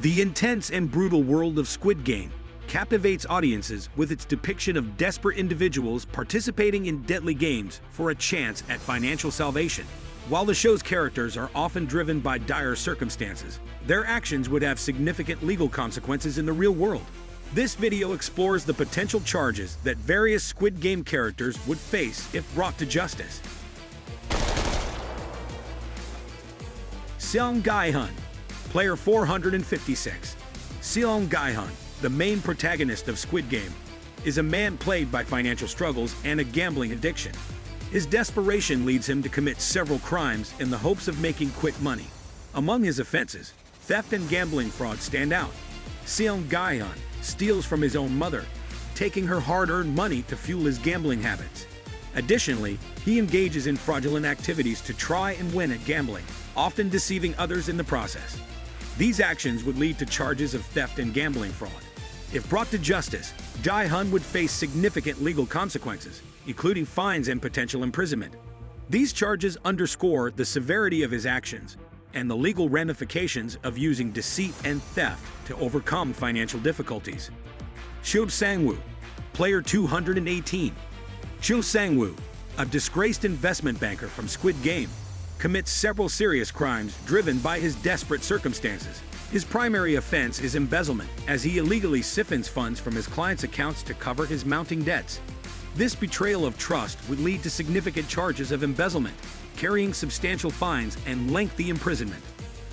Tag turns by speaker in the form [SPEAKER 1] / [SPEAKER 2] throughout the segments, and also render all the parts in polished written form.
[SPEAKER 1] The intense and brutal world of Squid Game captivates audiences with its depiction of desperate individuals participating in deadly games for a chance at financial salvation. While the show's characters are often driven by dire circumstances, their actions would have significant legal consequences in the real world. This video explores the potential charges that various Squid Game characters would face if brought to justice. Seong Gae-hun, player 456. Seong Gae-hun, the main protagonist of Squid Game, is a man plagued by financial struggles and a gambling addiction. His desperation leads him to commit several crimes in the hopes of making quick money. Among his offenses, theft and gambling fraud stand out. Seong Gae-hun steals from his own mother, taking her hard-earned money to fuel his gambling habits. Additionally, he engages in fraudulent activities to try and win at gambling, often deceiving others in the process. These actions would lead to charges of theft and gambling fraud. If brought to justice, Gae-hun would face significant legal consequences, including fines and potential imprisonment. These charges underscore the severity of his actions and the legal ramifications of using deceit and theft to overcome financial difficulties. Cho Sang-woo, player 218. Cho Sang-woo, a disgraced investment banker from Squid Game, commits several serious crimes driven by his desperate circumstances. His primary offense is embezzlement, as he illegally siphons funds from his clients' accounts to cover his mounting debts. This betrayal of trust would lead to significant charges of embezzlement, carrying substantial fines and lengthy imprisonment.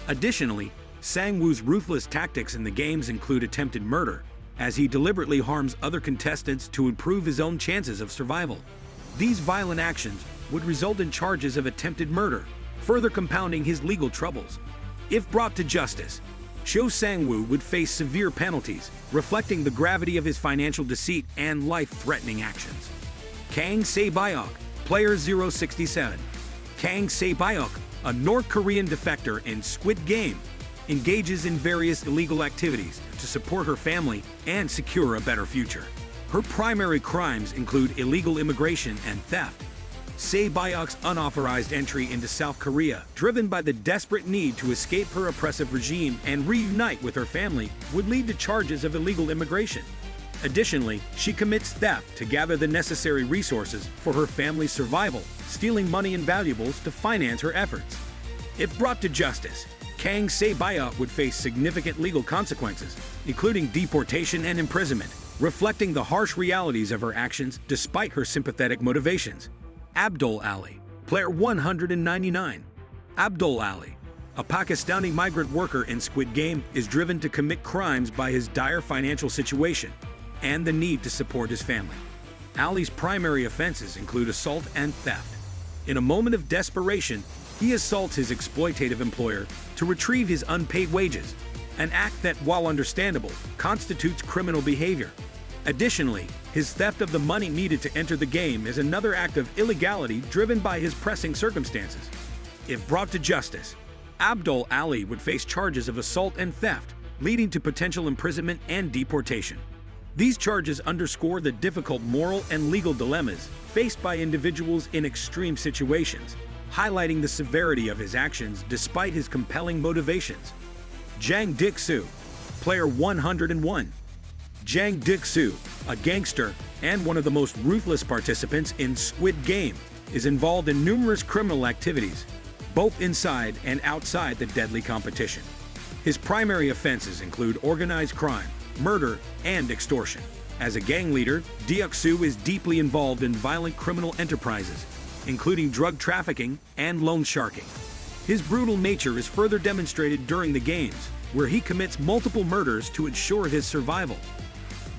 [SPEAKER 1] Additionally, Sang-woo's ruthless tactics in the games include attempted murder, as he deliberately harms other contestants to improve his own chances of survival. These violent actions would result in charges of attempted murder, further compounding his legal troubles. If brought to justice, Cho Sang-woo would face severe penalties, reflecting the gravity of his financial deceit and life-threatening actions. Kang Se-byok, player 067. Kang Se-byok, a North Korean defector in Squid Game, engages in various illegal activities to support her family and secure a better future. Her primary crimes include illegal immigration and theft. Se-byok's unauthorized entry into South Korea, driven by the desperate need to escape her oppressive regime and reunite with her family, would lead to charges of illegal immigration. Additionally, she commits theft to gather the necessary resources for her family's survival, stealing money and valuables to finance her efforts. If brought to justice, Kang Se-byok would face significant legal consequences, including deportation and imprisonment, reflecting the harsh realities of her actions despite her sympathetic motivations. Abdul Ali, player 199. Abdul Ali, a Pakistani migrant worker in Squid Game, is driven to commit crimes by his dire financial situation and the need to support his family. Ali's primary offenses include assault and theft. In a moment of desperation, he assaults his exploitative employer to retrieve his unpaid wages, an act that, while understandable, constitutes criminal behavior. Additionally, his theft of the money needed to enter the game is another act of illegality driven by his pressing circumstances. If brought to justice, Abdul Ali would face charges of assault and theft, leading to potential imprisonment and deportation. These charges underscore the difficult moral and legal dilemmas faced by individuals in extreme situations, highlighting the severity of his actions despite his compelling motivations. Jang Dik-soo, player 101. Jang Dik-soo, a gangster and one of the most ruthless participants in Squid Game, is involved in numerous criminal activities, both inside and outside the deadly competition. His primary offenses include organized crime, murder, and extortion. As a gang leader, Dik-soo is deeply involved in violent criminal enterprises, including drug trafficking and loan sharking. His brutal nature is further demonstrated during the games, where he commits multiple murders to ensure his survival.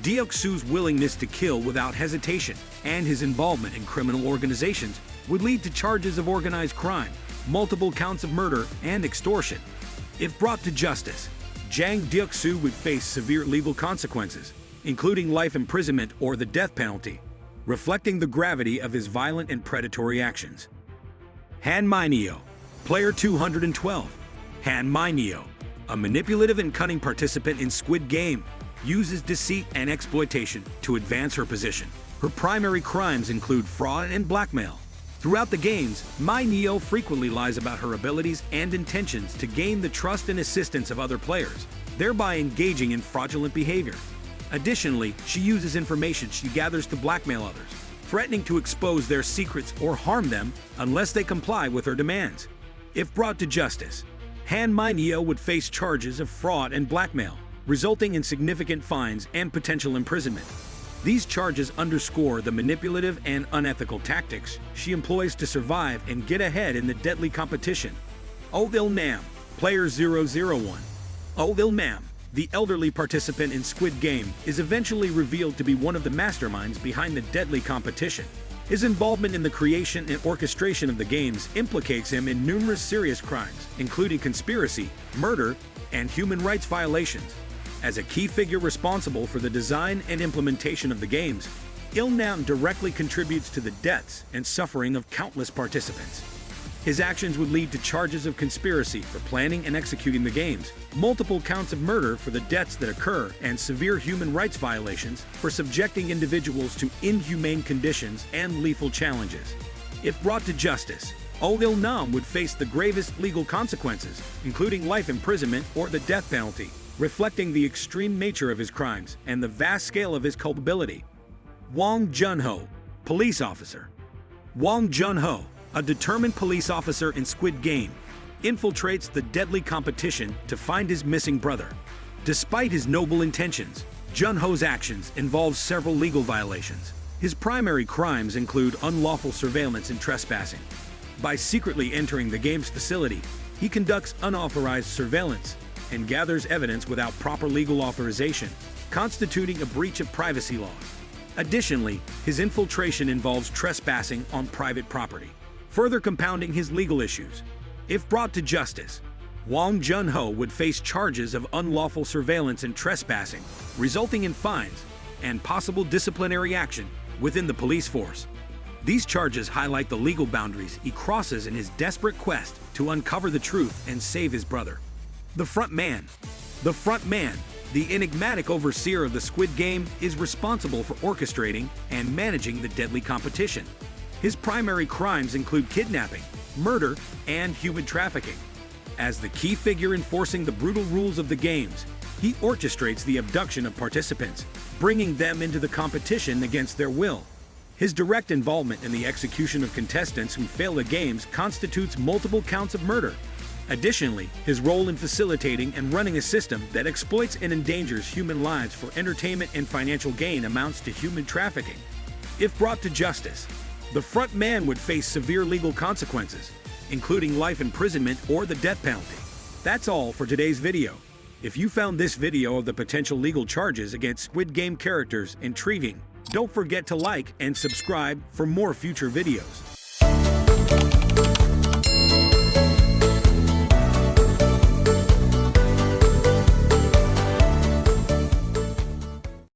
[SPEAKER 1] Dik-soo's willingness to kill without hesitation and his involvement in criminal organizations would lead to charges of organized crime, multiple counts of murder, and extortion. If brought to justice, Jang Dik-soo would face severe legal consequences, including life imprisonment or the death penalty, reflecting the gravity of his violent and predatory actions. Han Mi-neo, player 212. Han Mi-neo, a manipulative and cunning participant in Squid Game, uses deceit and exploitation to advance her position. Her primary crimes include fraud and blackmail. Throughout the games, Mi-neo frequently lies about her abilities and intentions to gain the trust and assistance of other players, thereby engaging in fraudulent behavior. Additionally, she uses information she gathers to blackmail others, threatening to expose their secrets or harm them unless they comply with her demands. If brought to justice, Han Mi-neo would face charges of fraud and blackmail, resulting in significant fines and potential imprisonment. These charges underscore the manipulative and unethical tactics she employs to survive and get ahead in the deadly competition. Il-nam, Player 001. Il-nam, the elderly participant in Squid Game, is eventually revealed to be one of the masterminds behind the deadly competition. His involvement in the creation and orchestration of the games implicates him in numerous serious crimes, including conspiracy, murder, and human rights violations. As a key figure responsible for the design and implementation of the games, Il-nam directly contributes to the deaths and suffering of countless participants. His actions would lead to charges of conspiracy for planning and executing the games, multiple counts of murder for the deaths that occur, and severe human rights violations for subjecting individuals to inhumane conditions and lethal challenges. If brought to justice, Il-nam would face the gravest legal consequences, including life imprisonment or the death penalty, reflecting the extreme nature of his crimes and the vast scale of his culpability. Hwang Jun-ho, police officer. Hwang Jun-ho, a determined police officer in Squid Game, infiltrates the deadly competition to find his missing brother. Despite his noble intentions, Jun-ho's actions involve several legal violations. His primary crimes include unlawful surveillance and trespassing. By secretly entering the game's facility, he conducts unauthorized surveillance and gathers evidence without proper legal authorization, constituting a breach of privacy laws. Additionally, his infiltration involves trespassing on private property, further compounding his legal issues. If brought to justice, Hwang Jun-ho would face charges of unlawful surveillance and trespassing, resulting in fines and possible disciplinary action within the police force. These charges highlight the legal boundaries he crosses in his desperate quest to uncover the truth and save his brother. The front man. The front man, the enigmatic overseer of the Squid Game, is responsible for orchestrating and managing the deadly competition. His primary crimes include kidnapping, murder, and human trafficking. As the key figure enforcing the brutal rules of the games, he orchestrates the abduction of participants, bringing them into the competition against their will. His direct involvement in the execution of contestants who fail the games constitutes multiple counts of murder. Additionally, his role in facilitating and running a system that exploits and endangers human lives for entertainment and financial gain amounts to human trafficking. If brought to justice, the front man would face severe legal consequences, including life imprisonment or the death penalty. That's all for today's video. If you found this video of the potential legal charges against Squid Game characters intriguing, don't forget to like and subscribe for more future videos.